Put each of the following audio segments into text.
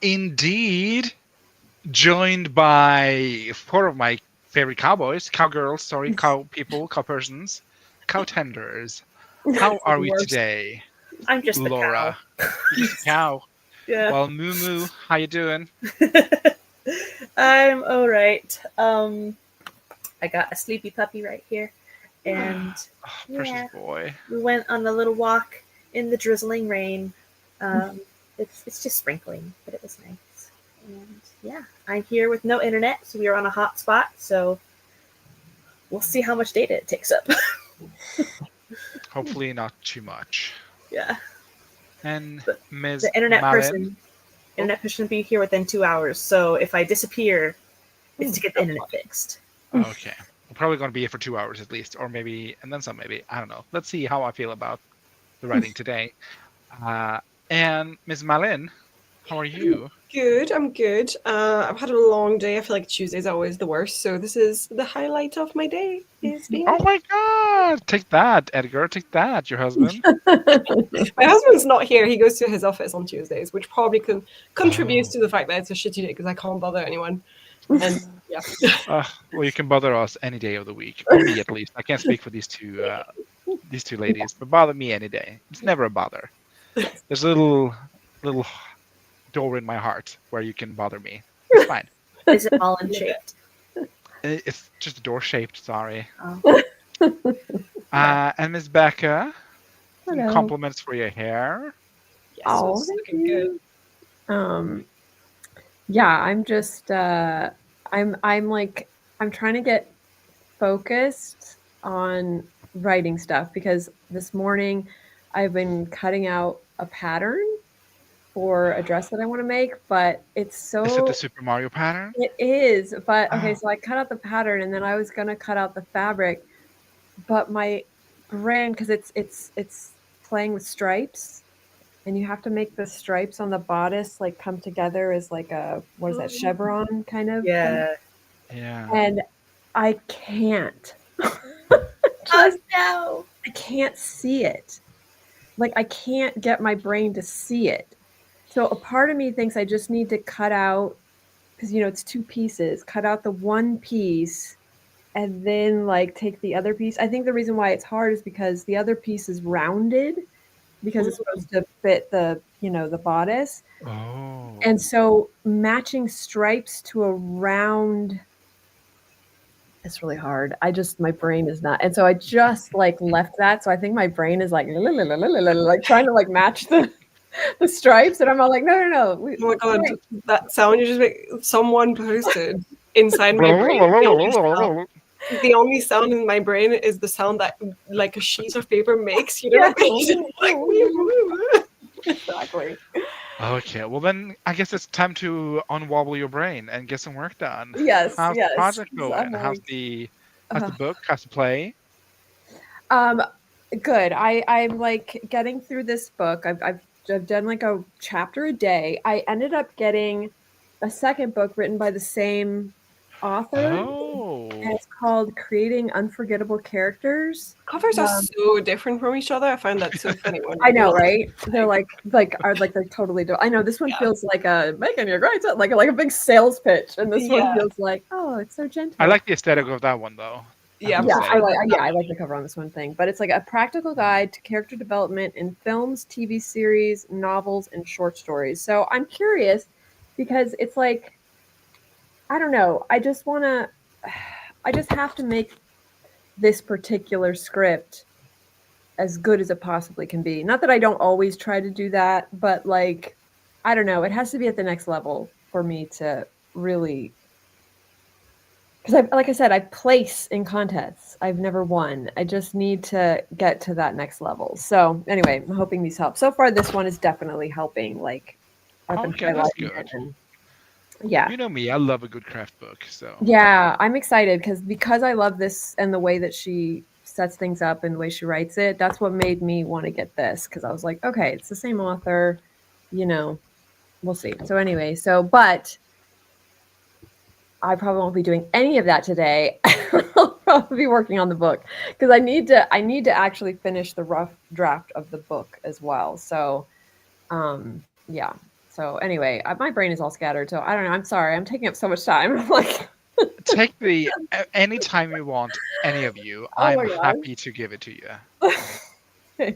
Indeed. Joined by four of my favorite cowgirls, sorry, cow people, cow persons, cow tenders. How are we Worst. today, I'm just the cow. Laura? You're just a cow. Yeah. Well, Moo Moo, how you doing? I'm all right. I got a sleepy puppy right here, and Oh, precious yeah, boy. we went on a little walk in the drizzling rain. Um, it's just sprinkling, but it was nice. And yeah, I'm here with no internet, so we are on a hotspot. So we'll see how much data it takes up. Hopefully not too much. Yeah, And but Ms. the internet Malin. person will be here within 2 hours. So if I disappear, it's to get the internet fixed. Okay. We're probably going to be here for 2 hours at least, or maybe, and then some maybe. I don't know. Let's see how I feel about the writing today. And Ms. Malin, how are you? Good, I'm good. I've had a long day. I feel like Tuesday's always the worst, so this is the highlight of my day. Is being Oh my god! Take that, Edgar. Take that, your husband. my husband's not here. He goes to his office on Tuesdays, which probably contributes Oh. to the fact that it's a shitty day because I can't bother anyone. And yeah, Well, you can bother us any day of the week, or me at least. I can't speak for these two ladies, but bother me any day. It's never a bother. There's a little door in my heart where you can bother me. It's fine. Is it almond shaped? It's just a door shaped. Sorry. Oh. And Miss Becca, some Hello. compliments for your hair. yes, Oh, it's thank looking good. you. Yeah, I'm just I'm like I'm trying to get focused on writing stuff because this morning I've been cutting out a pattern for a dress that I want to make, but it's so Is it the Super Mario pattern? it is, but okay, Oh. so I cut out the pattern and then I was gonna cut out the fabric, but my brain, because it's playing with stripes, and you have to make the stripes on the bodice like come together as like a what is that, chevron kind of thing? Yeah. Yeah. And I can't. Oh no. I can't see it. Like I can't get my brain to see it. So a part of me thinks I just need to cut out, because it's two pieces, cut out the one piece and then like take the other piece. I think the reason why it's hard is because the other piece is rounded because it's supposed to fit the bodice. Oh. And so matching stripes to a round, it's really hard. My brain is not. And so I just like left that. So I think my brain is like trying to like match the stripes. And I'm all like, no. Oh my god, that sound you just make, someone posted inside my brain. The only sound in my brain is the sound that like a sheet of paper makes. You know, Yeah. Exactly. Okay, well then I guess it's time to unwobble your brain and get some work done. Yes. How's yes. the project going? I'm How's like, the book? How's the play? Good. I'm like getting through this book. I've done like a chapter a day. I ended up getting a second book written by the same author. Oh. And it's called Creating Unforgettable Characters. covers are so different from each other. I find that so funny. When I know, right? They're they're totally different. I know this one feels like a making your great, like a big sales pitch, and this one feels like, oh, it's so gentle. I like the aesthetic of that one though. Yeah, I like the cover on this one thing, but it's like a practical guide to character development in films, TV series, novels, and short stories. So I'm curious because it's like, I don't know. I just have to make this particular script as good as it possibly can be. Not that I don't always try to do that, but like, I don't know. It has to be at the next level for me to really, because like I said, I place in contests. I've never won. I just need to get to that next level. So anyway, I'm hoping these help. So far, this one is definitely helping. Like, Okay, that's good. Yeah. You know me, I love a good craft book. So yeah, I'm excited because I love this and the way that she sets things up and the way she writes it. That's what made me want to get this, because I was like, okay, it's the same author, we'll see. So anyway, but I probably won't be doing any of that today. I'll probably be working on the book because I need to actually finish the rough draft of the book as well. So, yeah. So So anyway, my brain is all scattered. So I don't know. I'm sorry. I'm taking up so much time. I'm like, Take any time you want, any of you. oh I'm my god. happy to give it to you.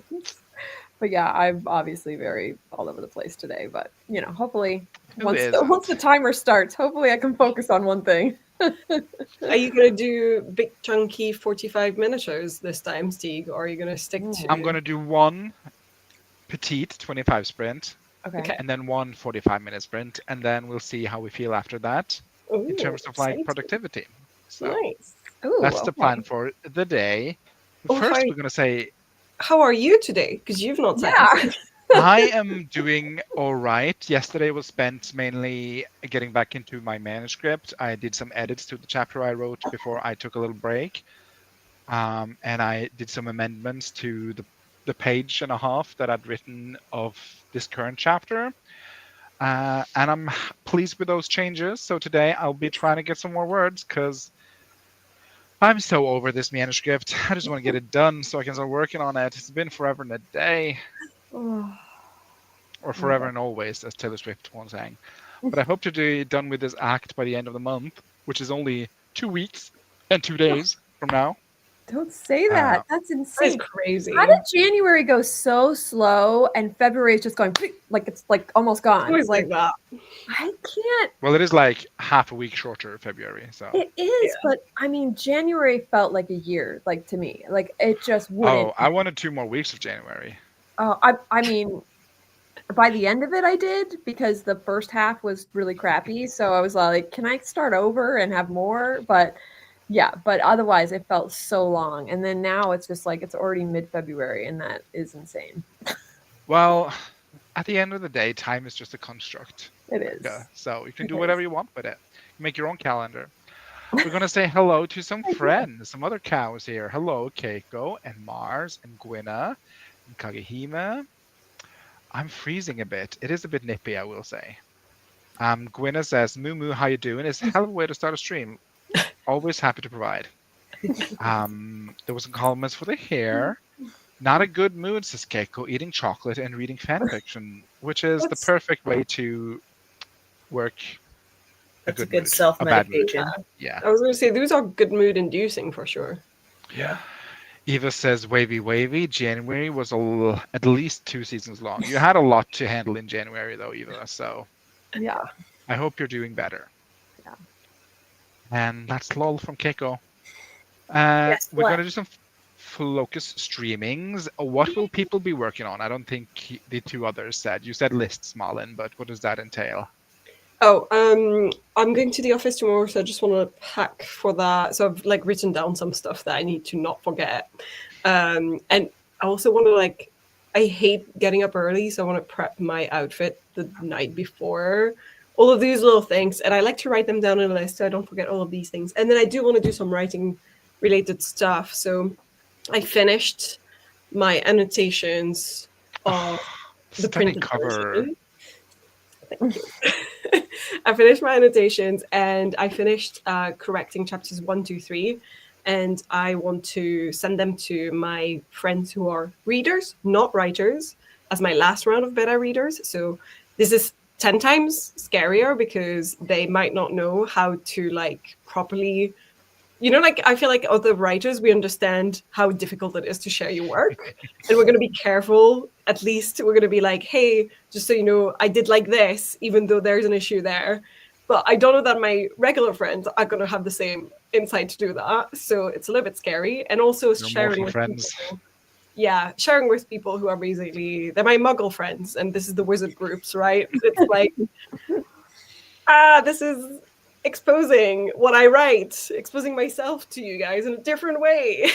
But yeah, I'm obviously very all over the place today. But hopefully Who once isn't? the timer starts, hopefully I can focus on one thing. Are you gonna do big chunky 45-minute shows this time, Stig, or are you gonna stick to? I'm gonna do one petite 25 sprint, Okay. Okay. and then one 45-minute sprint, and then we'll see how we feel after that in Ooh, terms of exciting. productivity. So Nice. Ooh, that's the okay. plan for the day. Oh, First, sorry. we're gonna say How are you today? Because you've not said. Yeah. I am doing all right. Yesterday was spent mainly getting back into my manuscript. I did some edits to the chapter I wrote before I took a little break, and I did some amendments to the page and a half that I'd written of this current chapter. And I'm pleased with those changes. So today I'll be trying to get some more words because I'm so over this manuscript. I just want to get it done so I can start working on it. It's been forever and a day, Oh, or forever and always, as Taylor Swift once sang. But I hope to be done with this act by the end of the month, which is only 2 weeks and 2 days from now. don't say that. That's That is insane. crazy. How did January go so slow and February is just going like it's like almost gone? Always Like like that. I can't. Well, it is like half a week shorter February, so. It is, but I mean, January felt like a year, like to me. Like it just wouldn't. Oh, I wanted 2 more weeks of January. I mean, by the end of it, I did because the first half was really crappy. So I was like, can I start over and have more? But yeah, but otherwise, it felt so long. And then now it's just like it's already mid-February, and that is insane. Well, at the end of the day, time is just a construct. It is. Yeah, so you can It do whatever is. you want with it. Make your own calendar. We're gonna say hello to some Okay. friends, some other cows here. Hello, Keiko and Mars and Gwynna and Kagehime. I'm freezing a bit. It is a bit nippy, I will say. Gwynna says, "Moo moo, how you doing?" Is a hell of a way to start a stream. Always happy to provide. There was some comments for the hair. Not a good mood, says Keiko, eating chocolate and reading fan fiction, which is the That's- perfect way to work That's a good good mood. self A bad mood. medication. Yeah. I was going to say those are good mood inducing for sure. Yeah. Eva says, wavy, wavy. January was at least 2 seasons long. You had a lot to handle in January, though, Eva. So Yeah. I hope you're doing better. Yeah. And that's lol from Keiko. Yes, We're what? going to do some focus streamings. What will people be working on? I don't think the 2 others said. You said lists, Malin, but what does that entail? Oh, I'm going to the office tomorrow, so I just want to pack for that. So I've like written down some stuff that I need to not forget. And I also want to I hate getting up early, so I want to prep my outfit the night before. All of these little things, and I like to write them down in a list so I don't forget all of these things. And then I do want to do some writing related stuff. So I finished my annotations of the Stunning printed cover. version. Thank you. I finished my annotations and I finished correcting chapters 1, 2, 3. And I want to send them to my friends who are readers, not writers, as my last round of beta readers. So this is 10 times scarier because they might not know how to properly, I feel like other writers, we understand how difficult it is to share your work. And we're going to be careful. At least we're going to be like, hey, just so you know, I did like this, even though there's an issue there. But I don't know that my regular friends are going to have the same insight to do that. So it's a little bit scary. And also Your sharing mortal with friends. people. Yeah, sharing with people who are basically, they're my muggle friends. And this is the wizard groups, right? It's like, this is exposing what I write, exposing myself to you guys in a different way.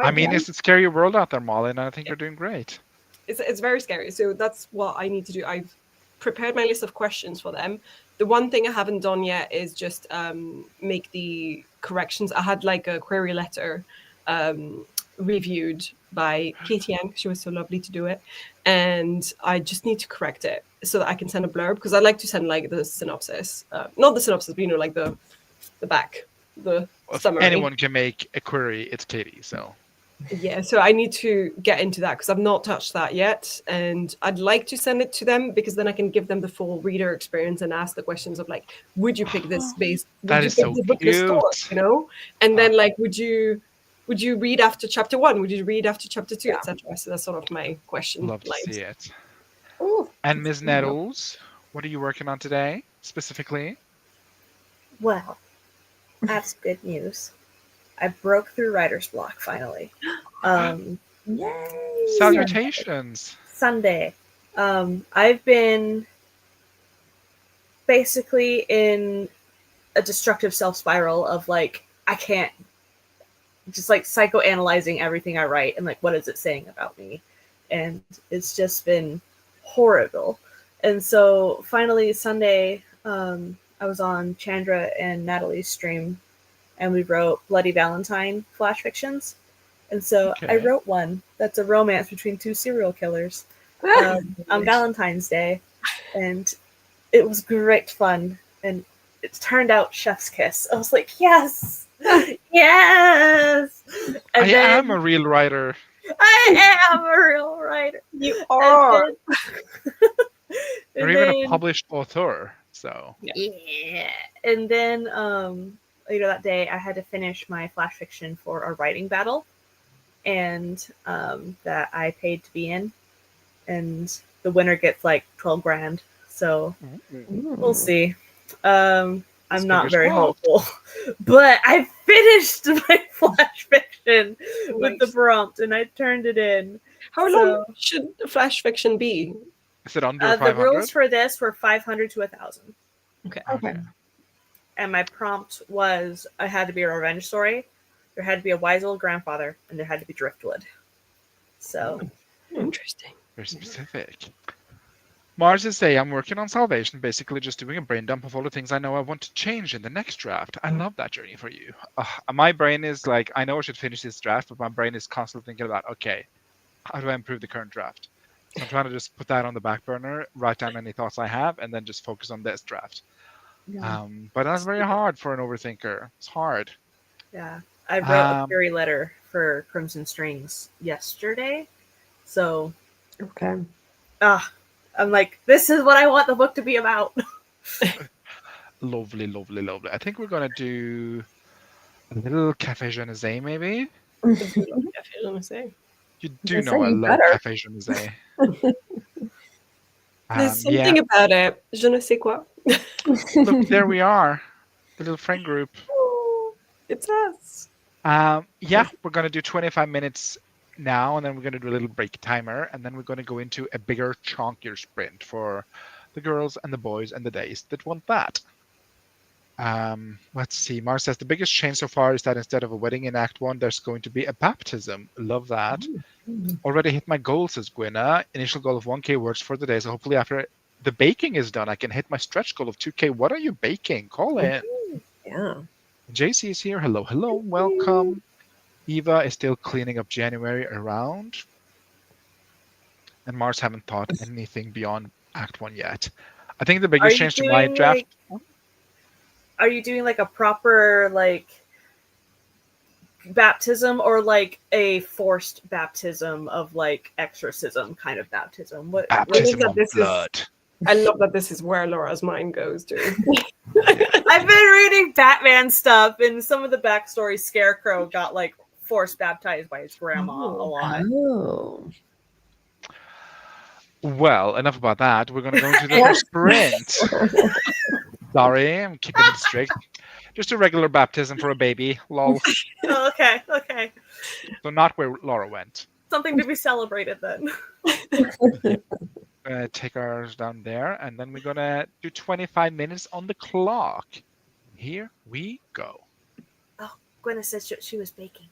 I mean, it's a scary world out there, Malin, and I think you're doing great. It's very scary. So that's what I need to do. I've prepared my list of questions for them. The one thing I haven't done yet is just make the corrections. I had a query letter reviewed by Katie Yang. She was so lovely to do it. And I just need to correct it so that I can send a blurb, because I like to send the synopsis. Not the synopsis, but the back, the If summary. anyone can make a query, it's Katie, so. Yeah, so I need to get into that because I've not touched that yet, and I'd like to send it to them because then I can give them the full reader experience and ask the questions of like, would you pick this based? Would That you is pick so this book in a store? cute. You know, and then Uh, like, would you read after chapter 1? Would you read after chapter 2, Yeah. etc.? So that's sort of my question Love to see lines. it. Ooh, And Ms. there you go. Nettles, what are you working on today specifically? Well, that's good news. I broke through writer's block finally. Um, Yay! Salutations. Sunday. I've been basically in a destructive self spiral of like I can't just like psychoanalyzing everything I write and like what is it saying about me, and it's just been horrible. And so finally Sunday, I was on Chandra and Natalie's stream, and we wrote Bloody Valentine flash fictions. And so I Okay. wrote one that's a romance between two serial killers on Valentine's Day, and it was great fun. And it turned out chef's kiss. I was like, yes, yes. I And am a then real writer. I am a real writer. You And are. You're and even a then published author, so yeah. And then later that day I had to finish my flash fiction for a writing battle, and that I paid to be in, and the winner gets like 12 grand. So we'll see. I'm not fingers very crossed. hopeful, but I finished my flash fiction with the Nice. prompt and I turned it in. How long So should the flash fiction be? Is it under the rules 500? for this were 500 to 1,000. Okay. Okay. And my prompt was I had to be a revenge story, there had to be a wise old grandfather, and there had to be driftwood. So Interesting. Very specific. Mars is say I'm working on Salvation, basically just doing a brain dump of all the things I know I want to change in the next draft. I love that journey for you. My brain is like, I know I should finish this draft, but my brain is constantly thinking about, okay, how do I improve the current draft? So I'm trying to just put that on the back burner, write down any thoughts I have, and then just focus on this draft. Yeah. But that's very hard for an overthinker. It's hard. yeah, I wrote a Um, query letter for Crimson Strings yesterday. So Okay. I'm like, this is what I want the book to be about. Lovely, lovely, lovely. I think we're gonna do a little Cafe Genesee, maybe. I do love Cafe Genesee. You I do was gonna know say I you love better. Cafe Genesee. There's Yeah. something about it. Je ne sais quoi. Look, there we are, the little friend group. It's us. Yeah, we're gonna do 25 minutes now, and then we're gonna do a little break timer, and then we're gonna go into a bigger, chunkier sprint for the girls and the boys and the days that want that. Let's see. Mars says the biggest change so far is that instead of a wedding in Act 1, there's going to be a baptism. Love that. Already hit my goal, says Gwynna. Initial goal of 1K words for the day. So hopefully after the baking is done, I can hit my stretch goal of 2K. What are you baking? Call in. Yeah. JC is here. Hello, hello. Welcome. Eva is still cleaning up January around. And Mars haven't thought anything beyond Act 1 yet. I think the Are biggest you change to my doing draft. are you doing like a proper like baptism, or like a forced baptism of like exorcism kind of baptism? What Baptism that of this is- blood. I love that this is where Laura's mind goes to. I've been reading Batman stuff, and some of the backstory, Scarecrow got like forced baptized by his grandma a lot. Oh. Well, enough about that. We're going to go into the first sprint. Sorry, I'm keeping it strict. Just a regular baptism for a baby. Lol. Oh, okay. So not where Laura went. Something to be celebrated then. Take ours down there, and then we're going to do 25 minutes on the clock. Here we go. Oh, Gwenna says she was baking.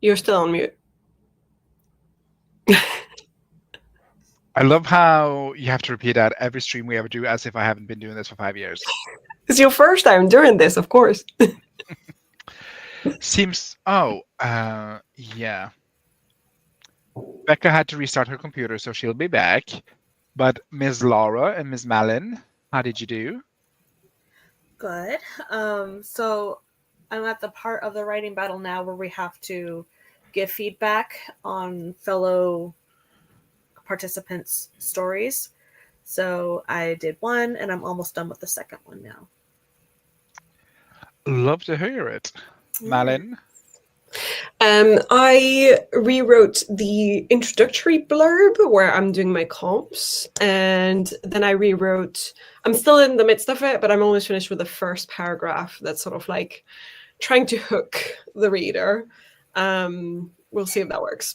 You're still on mute. I love how you have to repeat that every stream we ever do, as if I haven't been doing this for 5 years. It's your first time doing this, of course. Seems. Oh, yeah. Becca had to restart her computer, so she'll be back. But Ms. Laura and Ms. Malin, how did you do? Good. So I'm at the part of the writing battle now where we have to give feedback on fellow participants' stories. So I did one, and I'm almost done with the second one now. Love to hear it. Malin? I rewrote the introductory blurb where I'm doing my comps, and then I rewrote. I'm still in the midst of it, but I'm almost finished with the first paragraph. That's sort of like trying to hook the reader. We'll see if that works.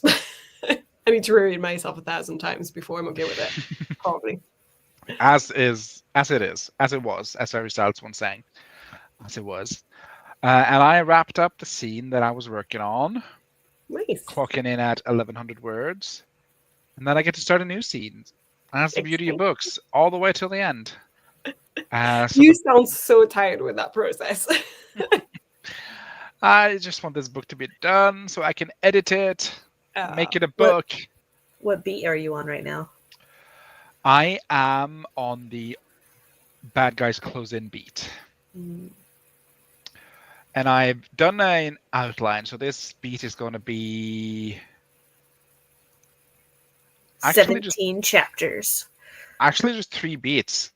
I need to reread myself 1,000 times before I'm okay with it. Probably. As it was, as Harry Styles once sang, as it was. And I wrapped up the scene that I was working on, Nice. clocking in at 1,100 words. And then I get to start a new scene. That's the beauty of books, all the way till the end. You sound so tired with that process. I just want this book to be done so I can edit it, make it a book. What beat are you on right now? I am on the bad guys close-in beat. And I've done an outline, so this beat is going to be... 17 chapters. Actually, just 3 beats.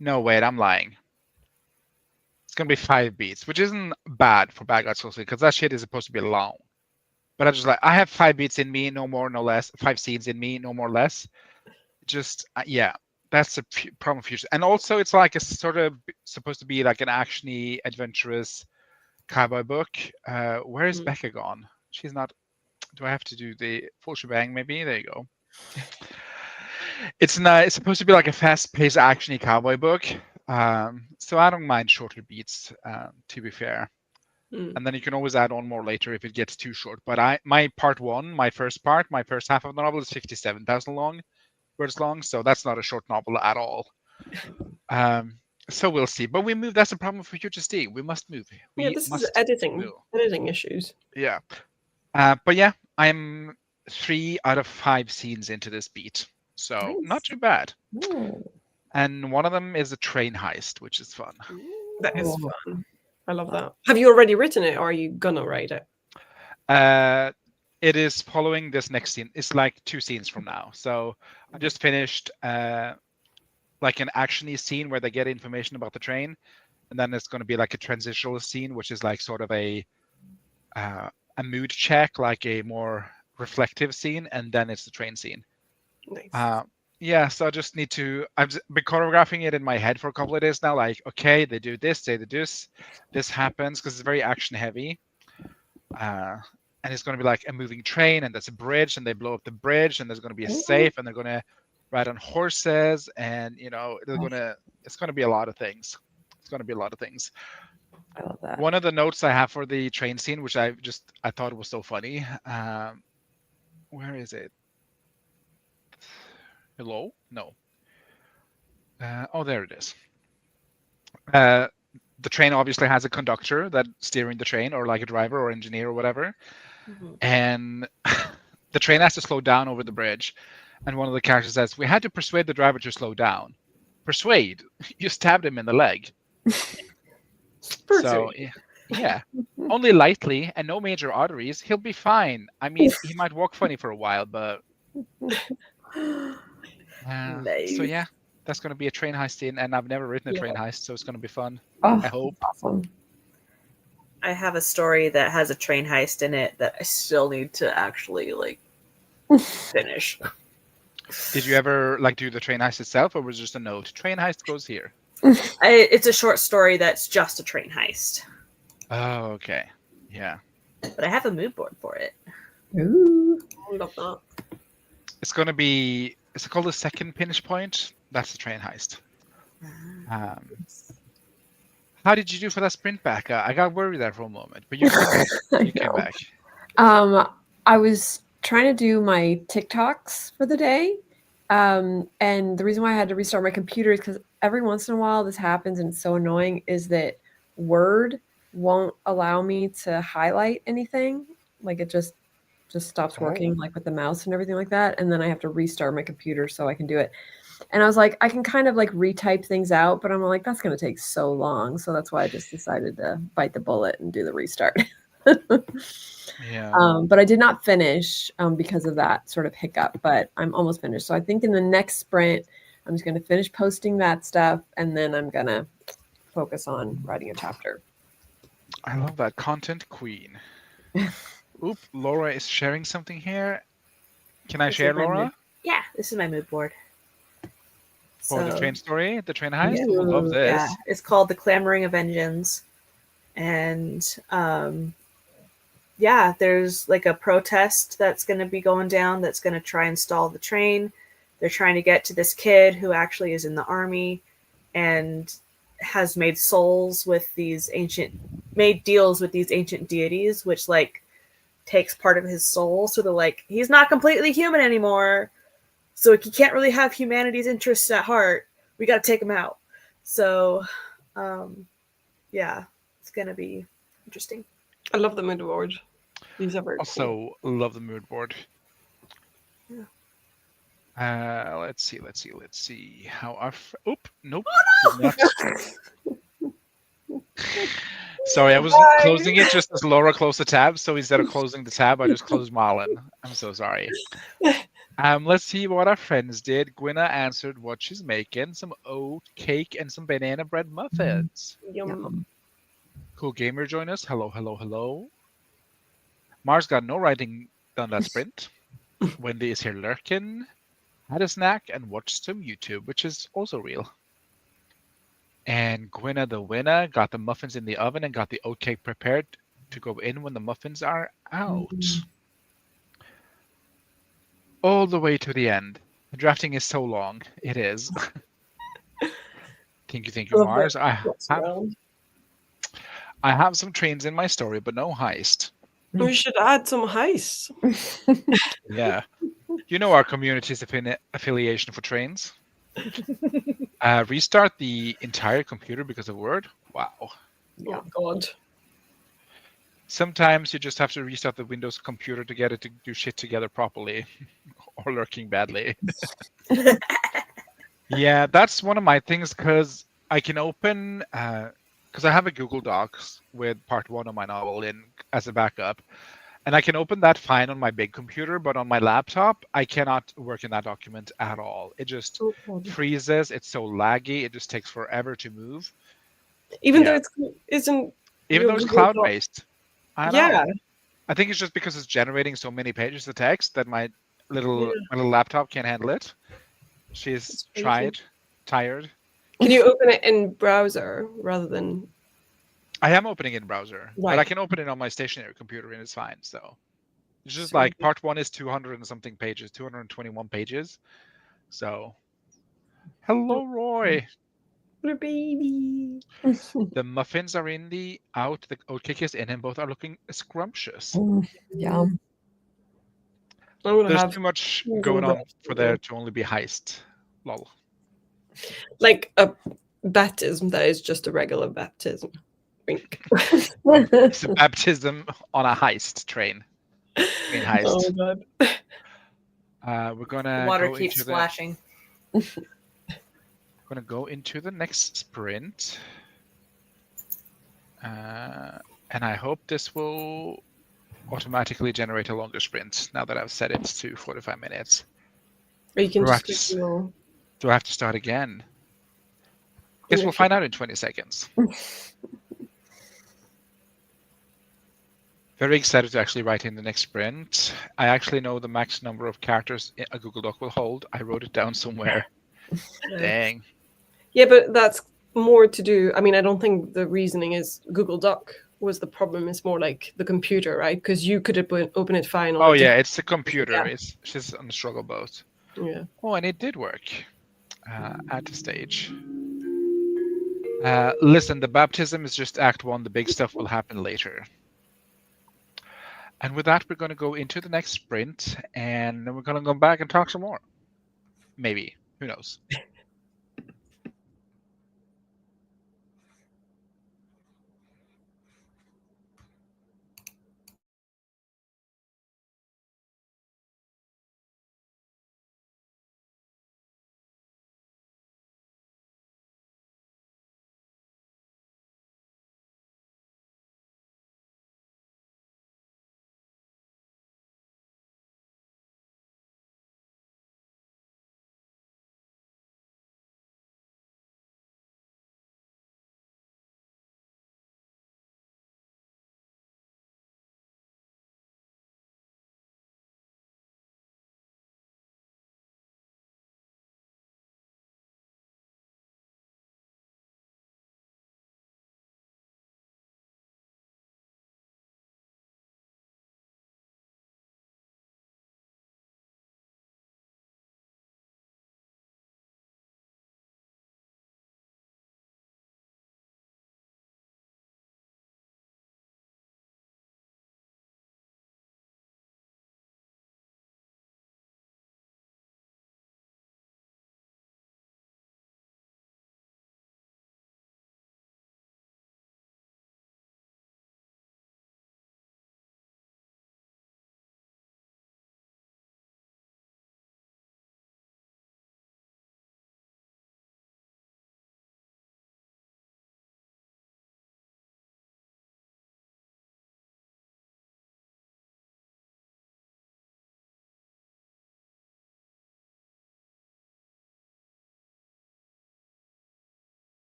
No, wait, I'm lying. It's going to be 5 beats, which isn't bad for Bad Guys Close-In, because that shit is supposed to be long. But I'm just like, I have 5 beats in me, no more, no less. 5 scenes in me, no more, less. Just, yeah. That's a problem of future. And also, it's like a sort of supposed to be like an actiony, adventurous cowboy book. Where is Becca gone? She's not. Do I have to do the full shebang? Maybe there you go. It's not. It's supposed to be like a fast-paced, actiony cowboy book. So I don't mind shorter beats. To be fair, and then you can always add on more later if it gets too short. But my part one, my first half of the novel is 57,000 words long, so that's not a short novel at all. So we'll see. But we move. That's the problem for UGSD. We must move. This is editing issues. Yeah. But yeah, I'm 3 out of 5 scenes into this beat, so not too bad. And one of them is a train heist, which is fun. That is fun. I love that. Have you already written it, or are you gonna write it? It is following this next scene. It's like 2 scenes from now. So I just finished like an actiony scene where they get information about the train, and then it's going to be like a transitional scene, which is like sort of a mood check, like a more reflective scene, and then it's the train scene. Nice. Yeah, so I just need to. I've been choreographing it in my head for a couple of days now. Like, okay, they do this, they do this happens, because it's very action heavy. And it's going to be like a moving train, and there's a bridge, and they blow up the bridge, and there's going to be a safe, and they're going to ride on horses, and it's going to be a lot of things. It's going to be a lot of things. I love that. One of the notes I have for the train scene, which I thought was so funny. Where is it? Hello? No. Oh, there it is. The train obviously has a conductor that's steering the train, or like a driver or engineer or whatever. And the train has to slow down over the bridge. And one of the characters says, "We had to persuade the driver to slow down." Persuade? You stabbed him in the leg. So, yeah. Only lightly and no major arteries. He'll be fine. I mean, he might walk funny for a while, but... Nice. So, yeah. That's going to be a train heist scene, and I've never written a train heist, so it's going to be fun. Oh, I hope. Awesome. I have a story that has a train heist in it that I still need to actually finish. Did you ever do the train heist itself, or was it just a note? Train heist goes here. It's a short story that's just a train heist. Oh, okay. Yeah. But I have a mood board for it. Ooh. I love that. It's going to be... Is it called the second finish point? That's the train heist. How did you do for that sprint back? I got worried there for a moment, but you came back. I You came know. back. I was trying to do my TikToks for the day. And the reason why I had to restart my computer is because every once in a while this happens and it's so annoying is that Word won't allow me to highlight anything. Like it just stops working Oh. like with the mouse and everything like that. And then I have to restart my computer so I can do it. And I was like, I can kind of like retype things out, but I'm like, that's going to take so long. So that's why I just decided to bite the bullet and do the restart. Yeah. But I did not finish because of that sort of hiccup, but I'm almost finished. So I think in the next sprint, I'm just going to finish posting that stuff and then I'm going to focus on writing a chapter. I love that content queen. Oop, Laura is sharing something here. Can I This share, is my mood. Laura? Yeah, this is my mood board. For the So, train story, the train heist? Yeah. We'll love this. yeah, it's called The Clamoring of Engines. And yeah, there's like a protest that's going to be going down that's going to try and stall the train. They're trying to get to this kid who actually is in the army and has made deals with these ancient deities, which like takes part of his soul. So they're like, he's not completely human anymore. So he can't really have humanity's interests at heart. We got to take him out. So, yeah, it's going to be interesting. I love the mood board. These are very cool. Also, love the mood board. Yeah. Let's see. How our Oop, nope. Oh, did not. Sorry, I was closing it just as Laura closed the tab. So instead of closing the tab, I just closed Marlin. I'm so sorry. Let's see what our friends did. Gwynna answered what she's making: some oat cake and some banana bread muffins. Yum. Cool Gamer join us. Hello, hello, hello. Mars got no writing done that sprint. Wendy is here lurking. Had a snack and watched some YouTube, which is also real. And Gwynna the winner got the muffins in the oven and got the oat cake prepared to go in when the muffins are out. All the way to the end. The drafting is so long. It is. Thank you, Love Mars. that. I have some trains in my story, but no heist. We should add some heists. Yeah. You know our community's affiliation for trains. Restart the entire computer because of Word? Wow. Yeah. Oh, God. Sometimes you just have to restart the Windows computer to get it to do shit together properly or lurking badly. Yeah, that's one of my things because I can open, because I have a Google Docs with part 1 of my novel in as a backup. And I can open that fine on my big computer, but on my laptop, I cannot work in that document at all. It just freezes. It's so laggy. It just takes forever to move. Even though it isn't. Even though it's cloud-based. I know. Yeah. I think it's just because it's generating so many pages of text that my little laptop can't handle it. She's tired. Can you open it in browser rather than? I am opening in browser, Right. but I can open it on my stationary computer and it's fine. So it's just like part 1 is 200 and something pages, 221 pages. So, hello, Roy. What a baby. The muffins are in the out. The oat cake is in, and both are looking scrumptious. Yeah. There's too much going on for there to only be heist. Lol. Like a baptism that is just a regular baptism. Wink. It's a baptism on a heist train. Train heist. Oh God. We're gonna. Water keeps splashing. We're gonna go into the next sprint, and I hope this will automatically generate a longer sprint. Now that I've set it to 45 minutes. Or you can Do I have to start again? Guess we'll find out in 20 seconds. Very excited to actually write in the next sprint. I actually know the max number of characters a Google Doc will hold. I wrote it down somewhere. Dang. Yeah, but that's more to do. I mean, I don't think the reasoning is Google Doc was the problem. It's more like the computer, right? Because you could open it fine. Oh yeah, it's the computer. Yeah. She's on the struggle boat. Yeah. Oh, and it did work. Add to stage. Listen, the baptism is just Act 1. The big stuff will happen later. And with that, we're going to go into the next sprint, and then we're going to go back and talk some more. Maybe. Who knows?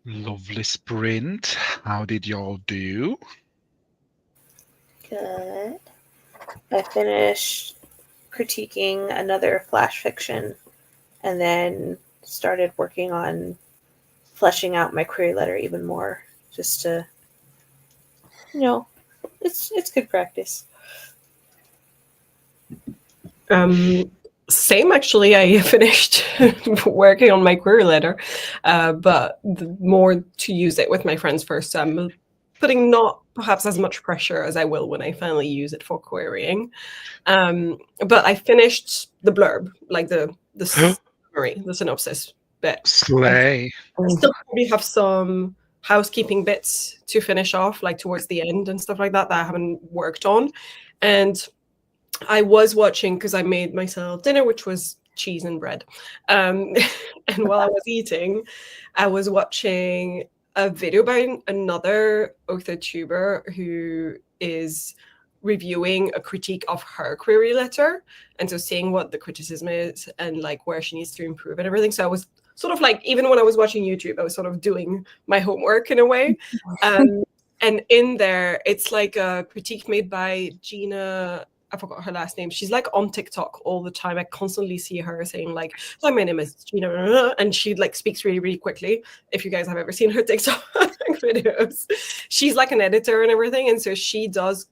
Lovely sprint. How did y'all do? Good. I finished critiquing another flash fiction and then started working on fleshing out my query letter even more, just to, it's good practice. Same actually. I finished working on my query letter, but more to use it with my friends first. So I'm putting not perhaps as much pressure as I will when I finally use it for querying. But I finished the blurb, like the summary, the synopsis bit. Slay. I still probably have some housekeeping bits to finish off, like towards the end and stuff like that I haven't worked on. And I was watching, because I made myself dinner, which was cheese and bread. And while I was eating, I was watching a video by another author tuber who is reviewing a critique of her query letter. And so seeing what the criticism is and like where she needs to improve and everything. So I was sort of like, even when I was watching YouTube, I was sort of doing my homework in a way. And in there, it's like a critique made by Gina. I forgot her last name. She's like on TikTok all the time. I constantly see her saying like, "Hi, my name is Gina," and she like speaks really, really quickly. If you guys have ever seen her TikTok videos, she's like an editor and everything, and so she does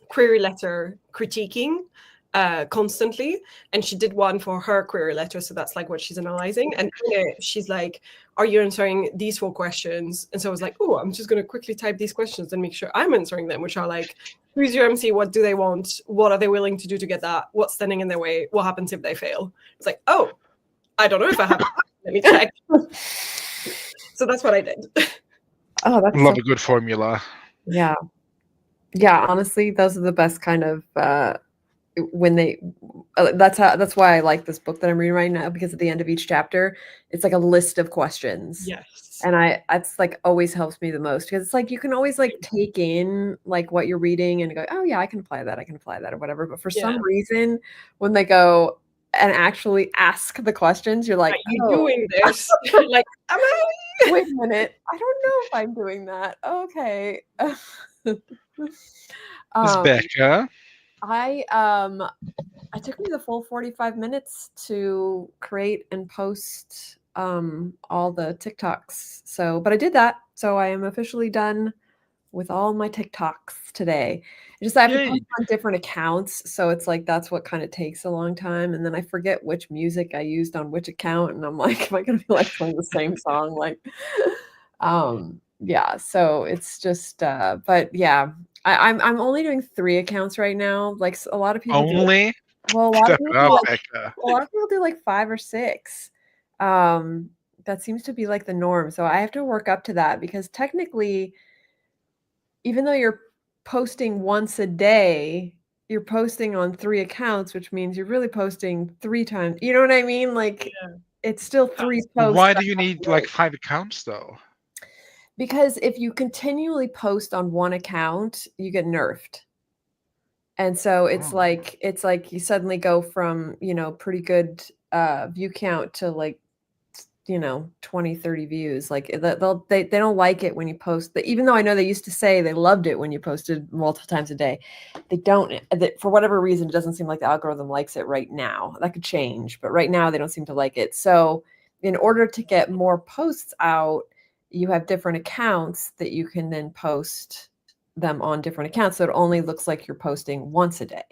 query letter critiquing constantly. And she did one for her query letter, so that's like what she's analyzing. And she's like, "Are you answering these 4 questions?" And so I was like, "Oh, I'm just going to quickly type these questions and make sure I'm answering them," which are like, who's your MC? What do they want? What are they willing to do to get that? What's standing in their way? What happens if they fail? It's like, oh, I don't know if I have. Let me check. So that's what I did. Oh, that's Love a good formula. Yeah. Yeah, honestly, those are the best kind of when they that's why I like this book that I'm reading right now, because at the end of each chapter, it's like a list of questions. Yes. And that's like always helps me the most, because it's like you can always like take in like what you're reading and go, oh yeah, I can apply that or whatever. But for some reason, when they go and actually ask the questions, you're like, are you doing this? Like, am I? Wait a minute, I don't know if I'm doing that. Okay. Becca. I took me the full 45 minutes to create and post all the TikToks. So, but I did that. So I am officially done with all my TikToks today. Just I have to post on different accounts. So it's like that's what kind of takes a long time. And then I forget which music I used on which account. And I'm like, am I gonna be like playing the same song? Like yeah, so it's just but yeah. I'm only doing 3 accounts right now. Like a lot of people only a lot of people do like 5 or 6. That seems to be like the norm. So I have to work up to that, because technically, even though you're posting once a day, you're posting on 3 accounts, which means you're really posting 3 times. You know what I mean? Like it's still 3 posts. Why do you need like 5 accounts though? Because if you continually post on one account, you get nerfed. And so it's like you suddenly go from, pretty good view count to like 20, 30 views. Like they don't like it when you post. Even though I know they used to say they loved it when you posted multiple times a day, they don't. For whatever reason, it doesn't seem like the algorithm likes it right now. That could change, but right now they don't seem to like it. So in order to get more posts out, you have different accounts that you can then post them on different accounts, so it only looks like you're posting once a day.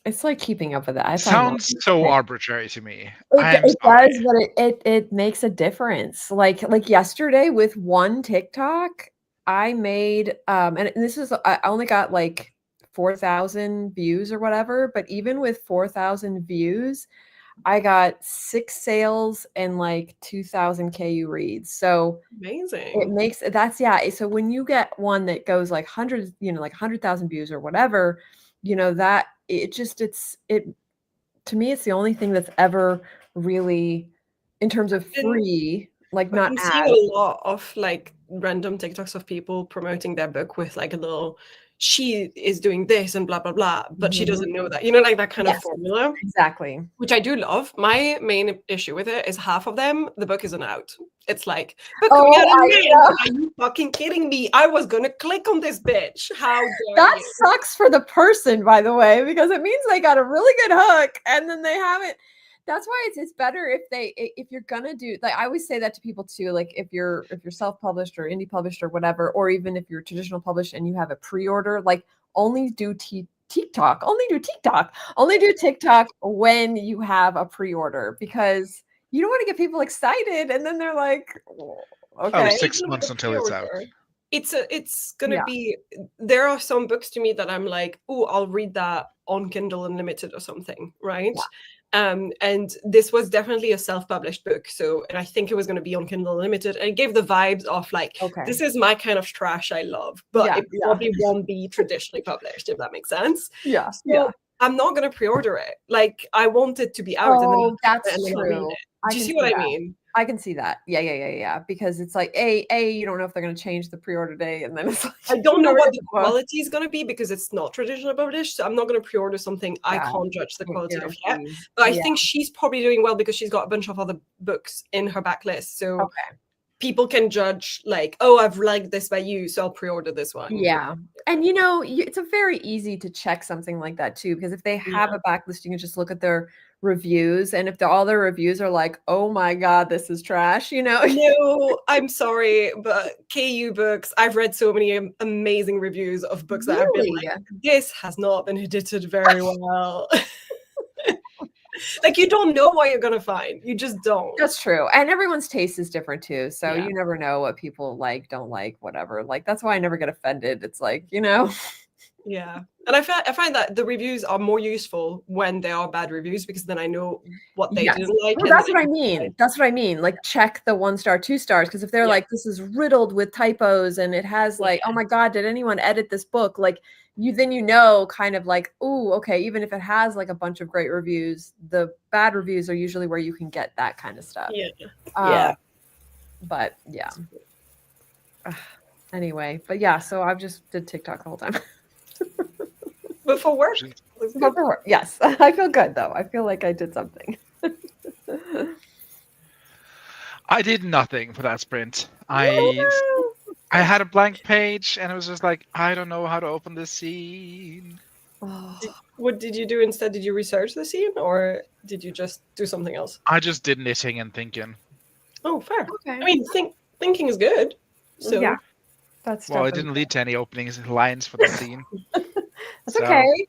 It's like keeping up with that. I Sounds so arbitrary to me. It does, but it makes a difference. Like yesterday with one TikTok, I made and this is I only got like 4,000 views or whatever, but even with 4,000 views, I got 6 sales and like 2,000 KU reads. So amazing. It makes So when you get one that goes like hundreds, like 100,000 views or whatever, that it to me, it's the only thing that's ever really, in terms of free, like not I'm ads. seeing a lot of like random TikToks of people promoting their book with like a little she is doing this and blah blah blah, but she Mhm. doesn't know that, you know, like that kind of Yes. formula, Exactly. which I do love. My main issue with it is half of them, the book isn't out. It's like, book coming out in May. know. Are you fucking kidding me? I was gonna click on this bitch. How dare That you? sucks for the person, by the way, because it means they got a really good hook and then they haven't. That's why it's better if you're gonna do, like, I always say that to people too, like if you're self-published or indie published or whatever, or even if you're traditional published and you have a pre-order, like only do TikTok, only do TikTok when you have a pre-order, because you don't want to get people excited and then they're like, Oh, okay. 6 months until it's out. It's gonna Yeah. be, there are some books to me that I'm like, oh, I'll read that on Kindle Unlimited or something, right? Yeah. And this was definitely a self-published book, so, and I think it was going to be on Kindle Unlimited, and it gave the vibes of like, Okay. this is my kind of trash I love, but Yeah, it probably won't be traditionally published, if that makes sense. Yeah. So Yeah. I'm not going to pre-order it. Like, I want it to be out, and then Oh, that's and then I'll read true. it. I Do you can see see what I that. mean? I can see that. Yeah. Because it's like a you don't know if they're going to change the pre-order day, and then it's like I don't know never what get the book. quality is going to be because it's not traditionally published. So I'm not going to pre-order something I Yeah, can't judge the can't quality of yet. guarantee. But I Yeah. think she's probably doing well because she's got a bunch of other books in her backlist. So Okay. people can judge like, oh, I've liked this by you, so I'll pre-order this one. Yeah. And you know, it's a very easy to check something like that too, because if they have a backlist, you can just look at their reviews, and if all their reviews are like, oh my god, this is trash, you know. No, I'm sorry, but KU books, I've read so many amazing reviews of books that have been Really? like, this has not been edited very well. Like, you don't know what you're gonna find. You just don't. That's true. And everyone's taste is different too. So Yeah. you never know what people like, don't like, whatever. Like, that's why I never get offended. It's like, you know. Yeah. And I find that the reviews are more useful when they are bad reviews, because then I know what they Yes. didn't like. Well, and that's then what I I can mean. decide. That's what I mean. Like, check the 1 star, 2 stars. Because if they're Yeah. like, this is riddled with typos and it has like, oh my God, did anyone edit this book? Like, then you know, kind of like, oh, okay, even if it has like a bunch of great reviews, the bad reviews are usually where you can get that kind of stuff. Yeah. Yeah. But yeah. Anyway, but yeah, so I've just did TikTok the whole time. But for work, it was good. But for work, yes. I feel good though. I feel like I did something. I did nothing for that sprint. I had a blank page and it was just like, I don't know how to open this scene. What did you do instead? Did you research the scene, or did you just do something else? I just did knitting and thinking. Oh, fair. Okay. I mean, thinking is good. So Yeah. That's Well, it definitely- didn't lead to any openings and lines for the scene. That's So- okay.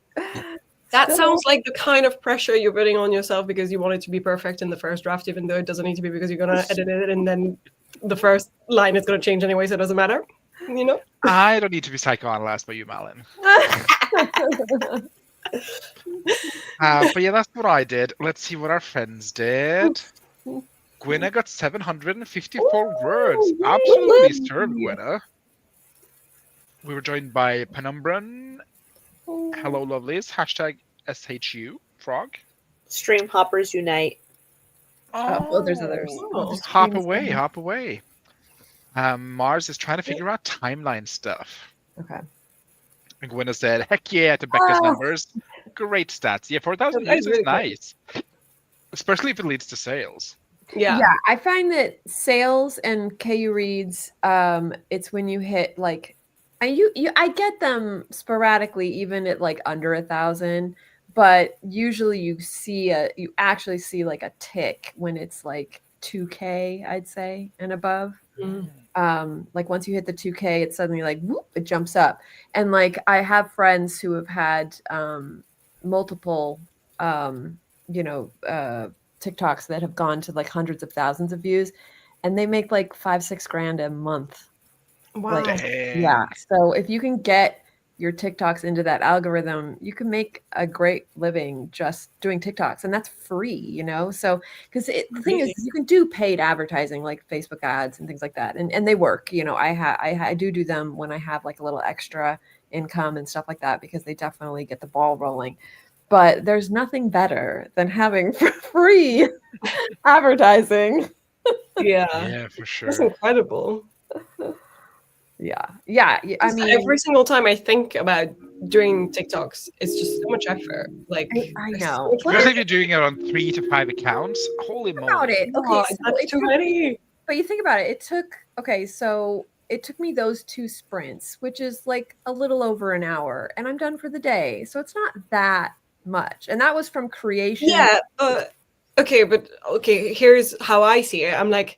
that Still- sounds like the kind of pressure you're putting on yourself because you want it to be perfect in the first draft, even though it doesn't need to be, because you're gonna edit it and then the first line is gonna change anyway, so it doesn't matter. You know? I don't need to be psychoanalyzed by you, Malin. But yeah, that's what I did. Let's see what our friends did. Gwynna got 754 words. Absolutely served, Gwynna. We were joined by Penumbran. Hello, lovelies. Hashtag SHU. Frog. Stream hoppers unite. well, there's others. Oh. Just Hop screens away, down. hop away. Mars is trying to figure out timeline stuff. Okay. And Gwynna said, heck yeah, to Becca's Ah. numbers. Great stats. Yeah, 4,000 That is views is really cool. nice. Especially if it leads to sales. Yeah. Yeah, I find that sales and KU reads, it's when you hit like, I get them sporadically, even at like under 1,000, but usually you actually see like a tick when it's like 2K, I'd say, and above. Like once you hit the 2K, it's suddenly like whoop, it jumps up. And like I have friends who have had multiple TikToks that have gone to like hundreds of thousands of views, and they make like 5-6 grand a month. Wow. Like, Dang. yeah. So if you can get your TikToks into that algorithm, you can make a great living just doing TikToks, and that's free, you know? So, because the thing is, you can do paid advertising like Facebook ads and things like that, and they work. You know, I do them when I have like a little extra income and stuff like that, because they definitely get the ball rolling. But there's nothing better than having free advertising. Yeah. Yeah, for That's sure. incredible. Yeah. I mean, every single time I think about doing TikToks, it's just so much effort. Like, I there's so know. much Especially work. if you're doing it on 3 to 5 accounts. Holy About moly! it. Okay, God, so that's too many. but you think about it. It took me those 2 sprints, which is like a little over an hour, and I'm done for the day. So it's not that much, and that was from creation. Yeah. Okay, here's how I see it. I'm like,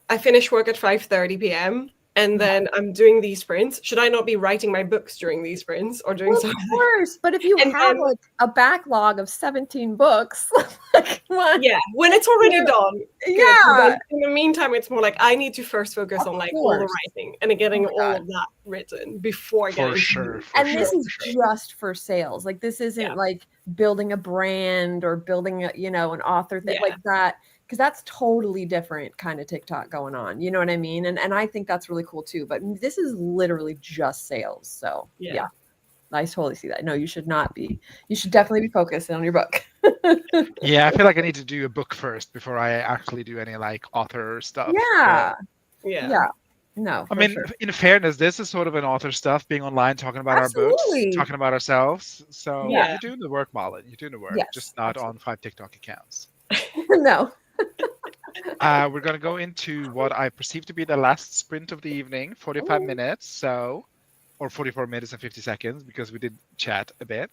I finish work at 5:30 p.m. and then I'm doing these sprints. Should I not be writing my books during these sprints or doing Well, of something? course, but if you And have then, like a backlog of 17 books, like, what? yeah, when it's already done, good. But Yeah, then in the meantime, it's more like I need to first focus of on like all the course. writing and getting Oh my all God. of that written before For getting to sure, the for And sure, this for is sure. just for sales. Like this isn't like building a brand or building a, an author thing like that, because that's totally different kind of TikTok going on. You know what I mean? And I think that's really cool too. But this is literally just sales. So yeah. I totally see that. No, you should not be. You should definitely be focused on your book. Yeah, I feel like I need to do a book first before I actually do any like author stuff. Yeah. But, Yeah. No, I for mean, sure. in fairness, this is sort of an author stuff, being online, talking about our books, Absolutely. talking about ourselves. So Yeah. you're doing the work, Marlon. You're doing the work, Yes, just not on 5 TikTok accounts. No. We're going to go into what I perceive to be the last sprint of the evening, 45 Ooh. minutes, or 44 minutes and 50 seconds, because we did chat a bit.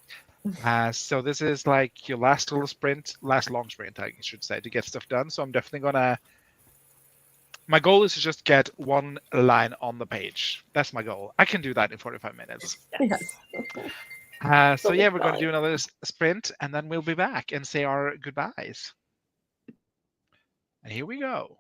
So this is like your last little sprint, last long sprint, I should say, to get stuff done. So I'm definitely going to. My goal is to just get one line on the page. That's my goal. I can do that in 45 minutes. Yes. So yeah, we're going to do another sprint, and then we'll be back and say our goodbyes. And here we go.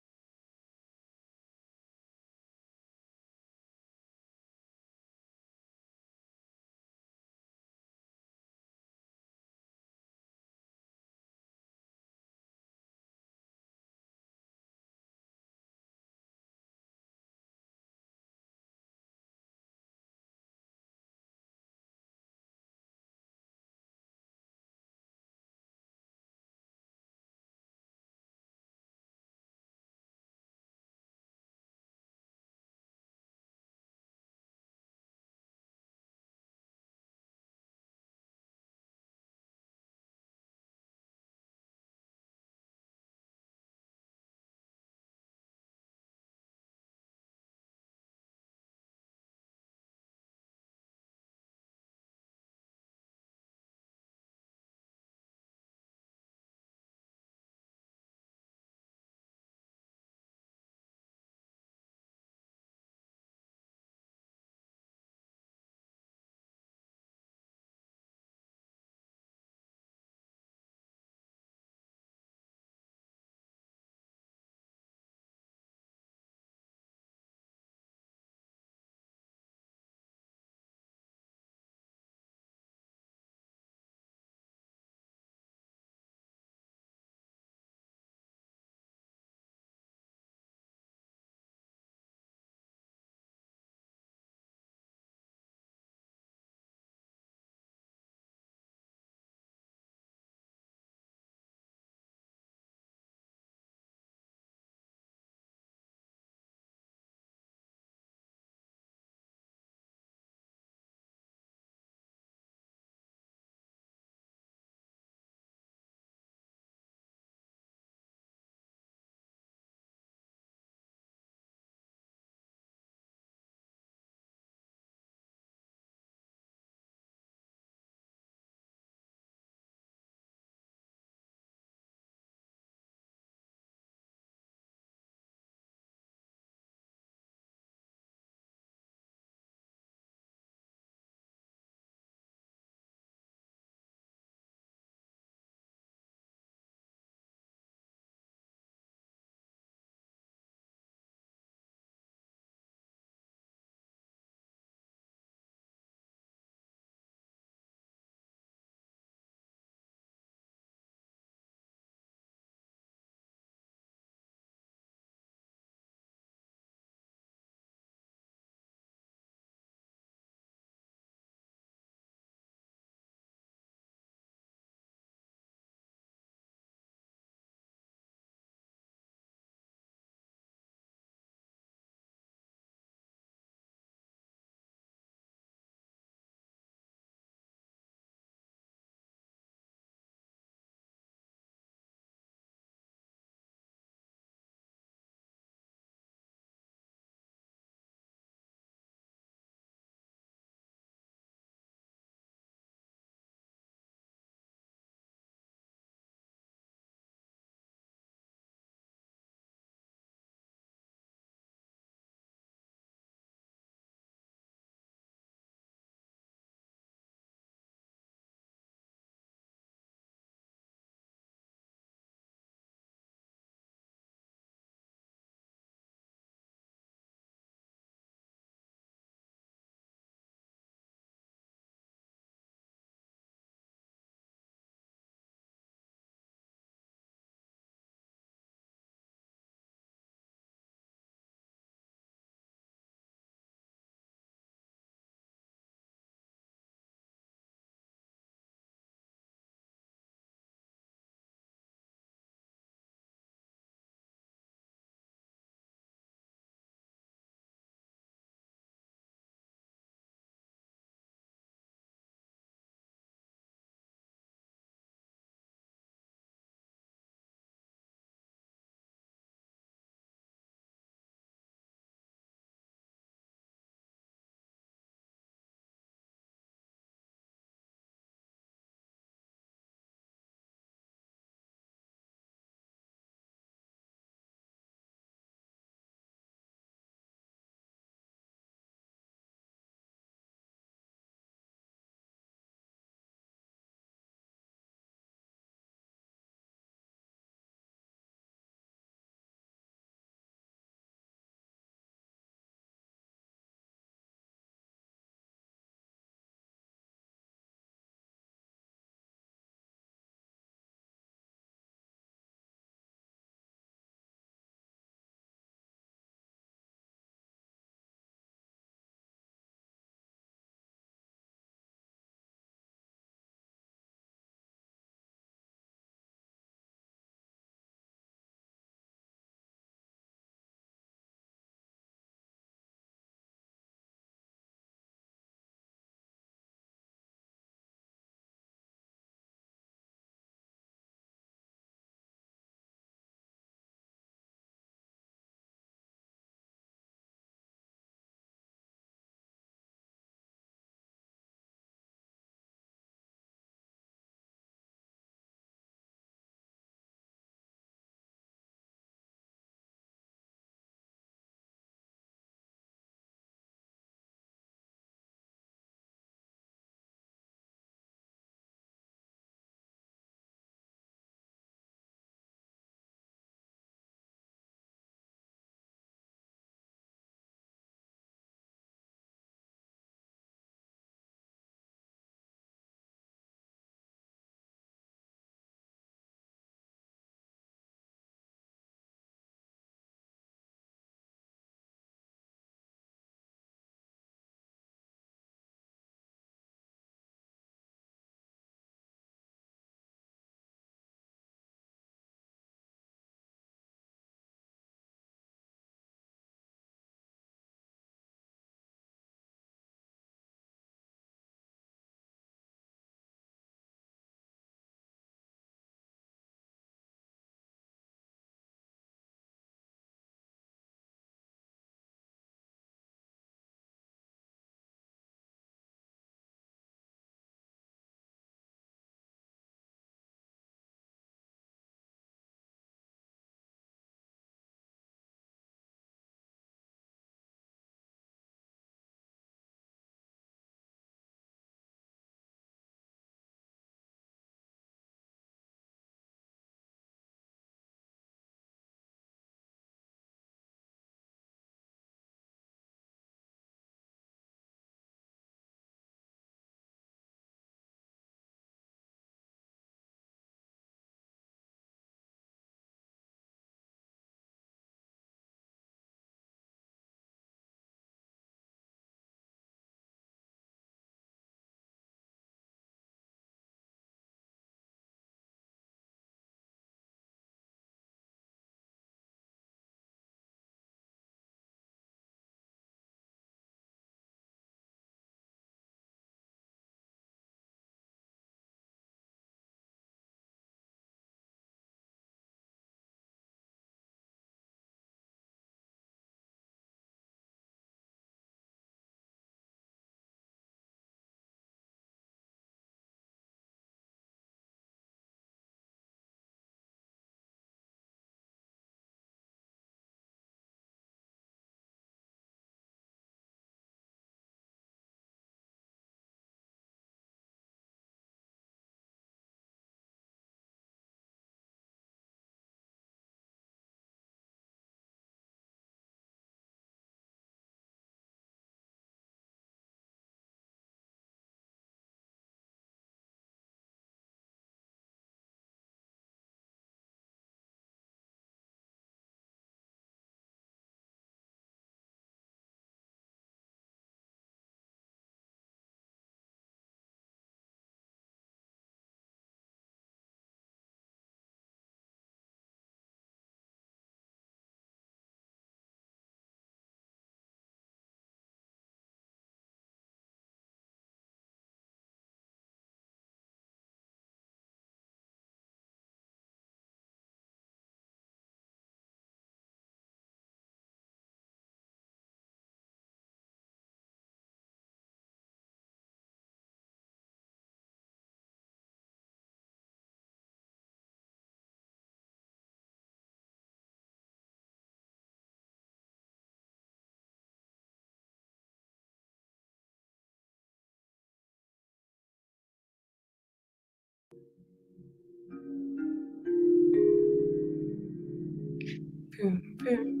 Boom, boom.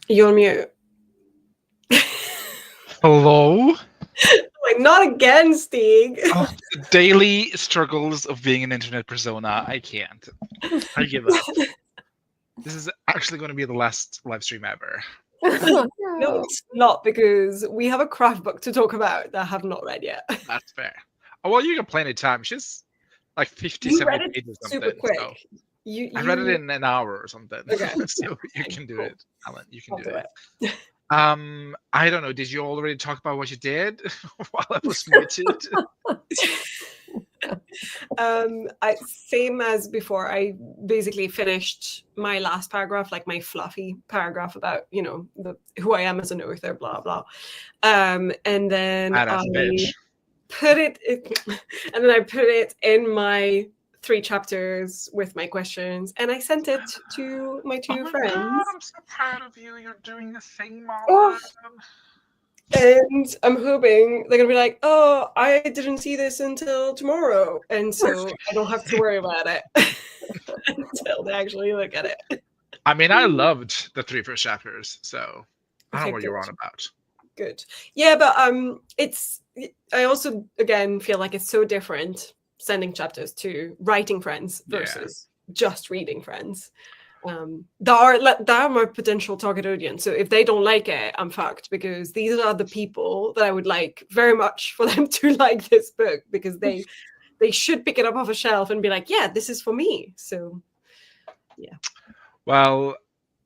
You're on mute. Hello? Like, not again, Stig. Oh, the daily struggles of being an internet persona. I can't. I give up. This is actually going to be the last live stream ever. No, it's not, because we have a craft book to talk about that I have not read yet. That's fair. Oh, well, you got plenty of time. She's like 50, You 70 read it pages or super something. quick. So You I read it in an hour or something. Okay. So you can do Cool. it, Alan. You can I'll do do it. I don't know. Did you already talk about what you did while I was muted? Same as before. I basically finished my last paragraph, like my fluffy paragraph about, you know, who I am as an author, blah blah. And then Badass bitch. put it and then I put it in my 3 chapters with my questions, and I sent it to my 2 friends. God, I'm so proud of you. You're doing the thing, Mom. Oh. And I'm hoping they're gonna be like, "Oh, I didn't see this until tomorrow," and so I don't have to worry about it until they actually look at it. I mean, I loved the 3 first chapters, so I don't know what you're on about. Good. Yeah, but I also again feel like it's so different sending chapters to writing friends versus just reading friends. That are my potential target audience. So if they don't like it, I'm fucked, because these are the people that I would like very much for them to like this book, because they should pick it up off a shelf and be like, yeah, this is for me. So yeah. Well,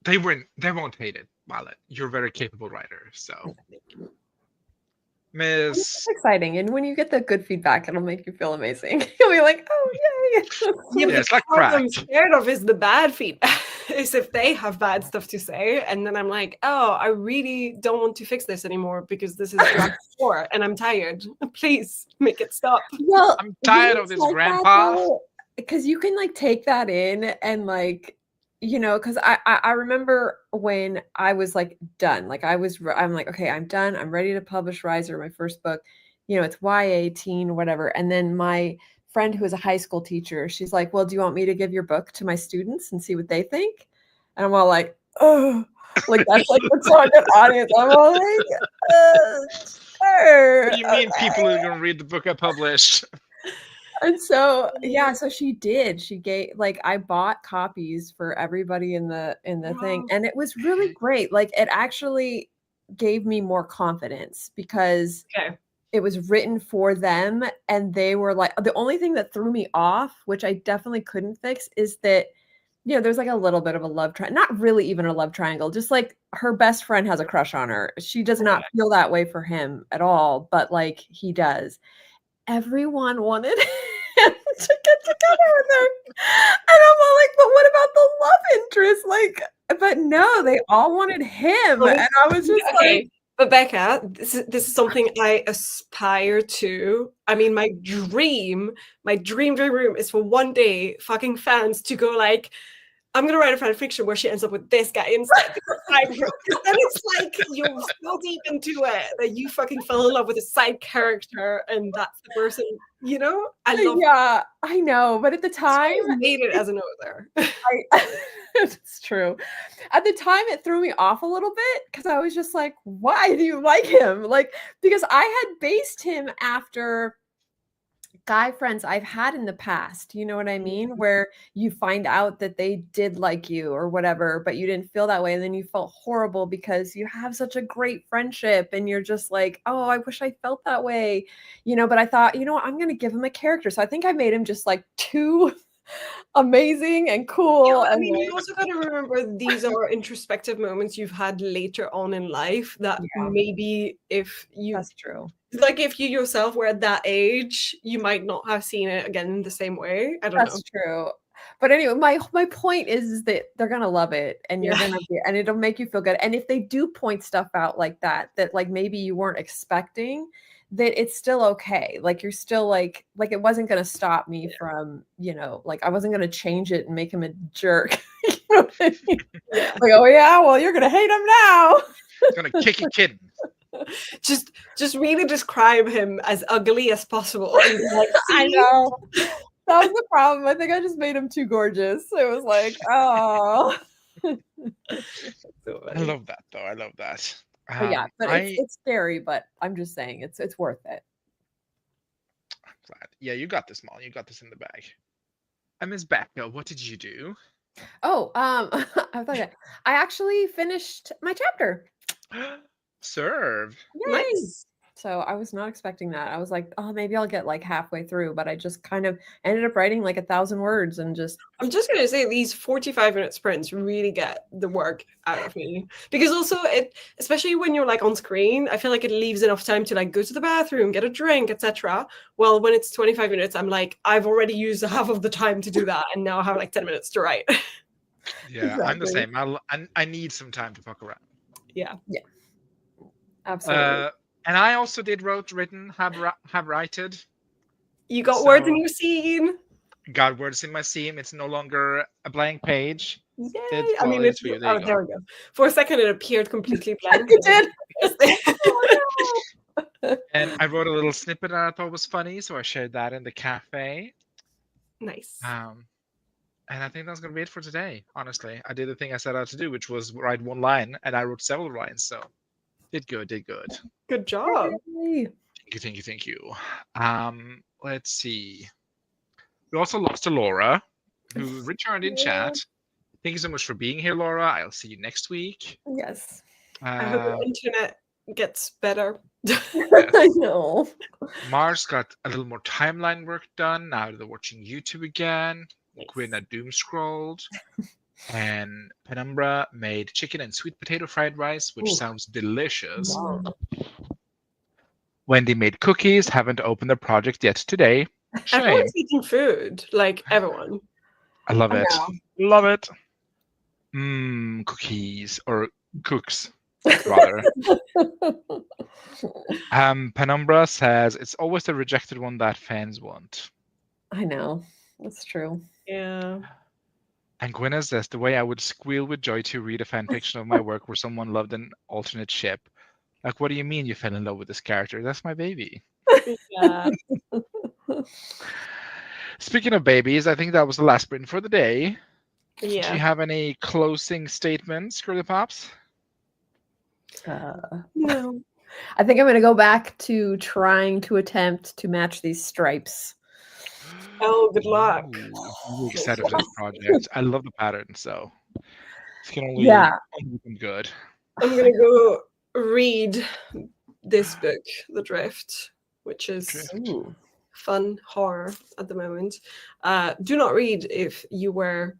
they won't hate it, Violet. You're a very capable writer, so Miss. It's exciting, and when you get the good feedback, it'll make you feel amazing. You'll be like, "Oh, yay!" Yeah, Yeah, it's like what I'm crack. scared of is the bad feedback. Is if they have bad stuff to say, and then I'm like, oh, I really don't want to fix this anymore because this is draft 4 and I'm tired. Please make it stop. Well, I'm tired of this, Grandpa. Because you can like take that in and like, you know, because I remember when I was like done, like I'm like, okay, I'm done. I'm ready to publish Riser, my first book. You know, it's YA, teen, whatever. And then my friend who is a high school teacher, she's like, well, do you want me to give your book to my students and see what they think? And I'm all like, oh, like that's like the target audience. I'm all like, sure. What do you mean people are going to read the book I published? And so yeah, so she did. She gave like I bought copies for everybody in the thing, and it was really great. Like it actually gave me more confidence because it was written for them, and they were like, the only thing that threw me off, which I definitely couldn't fix, is that, you know, there's like a little bit of a love triangle, not really even a love triangle, just like her best friend has a crush on her. She does not feel that way for him at all, but like he does. Everyone wanted him to get together with her. And I'm all like, but what about the love interest? Like, but no, they all wanted him. And I was just like, but Becca, this is something I aspire to. I mean, my dream is for one day fucking fans to go like, I'm gonna write a fan fiction where she ends up with this guy instead. Because then it's like you're so deep into it that you fucking fell in love with a side character, and that's the person. You know, I know, but at the time, I made it as an author. It's true. At the time, it threw me off a little bit because I was just like, why do you like him? Like, because I had based him after guy friends I've had in the past, you know what I mean? Where you find out that they did like you or whatever, but you didn't feel that way. And then you felt horrible because you have such a great friendship and you're just like, oh, I wish I felt that way, you know? But I thought, you know what? I'm going to give him a character. So I think I made him just like too amazing and cool. Yeah, I mean, you also got to remember these are introspective moments you've had later on in life that maybe if you... That's true. Like if you yourself were at that age, you might not have seen it again in the same way. I don't know. That's true. But anyway, my point is that they're gonna love it, and you're gonna be, and it'll make you feel good. And if they do point stuff out like that like maybe you weren't expecting, that it's still okay. Like you're still like it wasn't gonna stop me from, you know, like I wasn't gonna change it and make him a jerk. You know what I mean? Like, oh yeah, well you're gonna hate him now. Gonna kick a kid. just really describe him as ugly as possible. And be like, I "See?" know. That was the problem. I think I just made him too gorgeous. It was like, oh. So I funny. love that though. I love that. But yeah, but I it's scary, but I'm just saying it's worth it. glad. Yeah, you got this, Molly. You got this in the bag. And Miss Becca, what did you do? Oh, I actually finished my chapter. Serve. Yay! Nice. So I was not expecting that. I was like, oh, maybe I'll get like halfway through, but I just kind of ended up writing like 1,000 words and just I'm just gonna say these 45-minute sprints really get the work out of me. Because also it, especially when you're like on screen, I feel like it leaves enough time to like go to the bathroom, get a drink, etc. Well, when it's 25 minutes, I'm like, I've already used half of the time to do that, and now I have like 10 minutes to write. Yeah, I'm the Exactly. same. I need some time to fuck around. Yeah. absolutely. And I also did written, have righted. You got words in So- your scene. Got words in my seam. It's no longer a blank page. Yay! It's I mean, it's for you. There you go. there we go. For a second, it appeared completely blank. You did. Oh, And I wrote a little snippet that I thought was funny, so I shared that in the cafe. no. Nice. And I think that's gonna be it for today. Honestly, I did the thing I set out to do, which was write one line, and I wrote several lines. So did good. Good job. Yay. Thank you. Let's see. We also lost to Laura, who returned in chat. Thank you so much for being here, Laura. I'll see you next week. Yes. I hope your internet gets better. I know. Mars got a little more timeline work done. Now they're watching YouTube again. Gwynna doom scrolled. And Penumbra made chicken and sweet potato fried rice, which Ooh. sounds delicious. Wow. Wendy made cookies. Haven't opened the project yet today. Shame. Everyone's eating food, like everyone. I love I it. know. Love it. Cookies or cooks, rather. Penumbra says it's always the rejected one that fans want. I know. That's true. Yeah. And Gwynna says the way I would squeal with joy to read a fan fiction of my work where someone loved an alternate ship. Like, what do you mean you fell in love with this character? That's my baby. Yeah. Speaking of babies, I think that was the last sprint for the day. Do you Yeah. have any closing statements, Girly Pops? No. I think I'm going to go back to trying to attempt to match these stripes. Oh, good luck. Ooh, I'm really excited for this project. I love the pattern, so it can only be good. I'm gonna go read this book, The Drift, which is Drift. Ooh. fun horror at the moment. Do not read if you were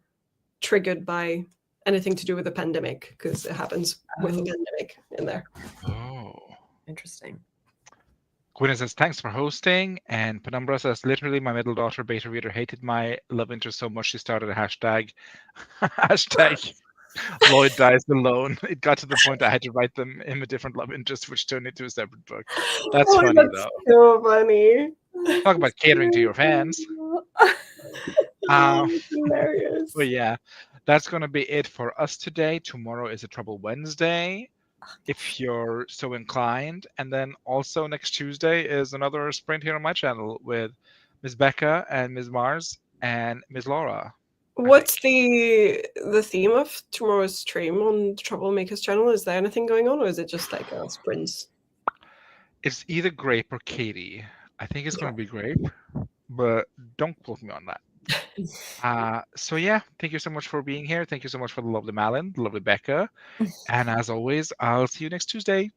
triggered by anything to do with the pandemic, because it happens with the pandemic in there. Oh. Interesting. Gwynna says, thanks for hosting. And Penumbra says, literally, my middle daughter, beta reader, hated my love interest so much she started a hashtag. Hashtag Lloyd dies alone. It got to the point I had to write them in a different love interest, which turned into a separate book. That's funny, though. So funny. Talk about catering to your fans. Hilarious. But yeah, that's going to be it for us today. Tomorrow is a Trouble Wednesday, if you're so inclined. And then also next Tuesday is another sprint here on my channel with Ms. Becca and Ms. Mars and Ms. Laura. What's the theme of tomorrow's stream on the Troublemakers channel? Is there anything going on, or is it just like a sprint? It's either grape or Katie. I think it's going to be grape, but don't quote me on that. So yeah, thank you so much for being here. Thank you so much for the lovely Malin, the lovely Becca. And as always, I'll see you next Tuesday.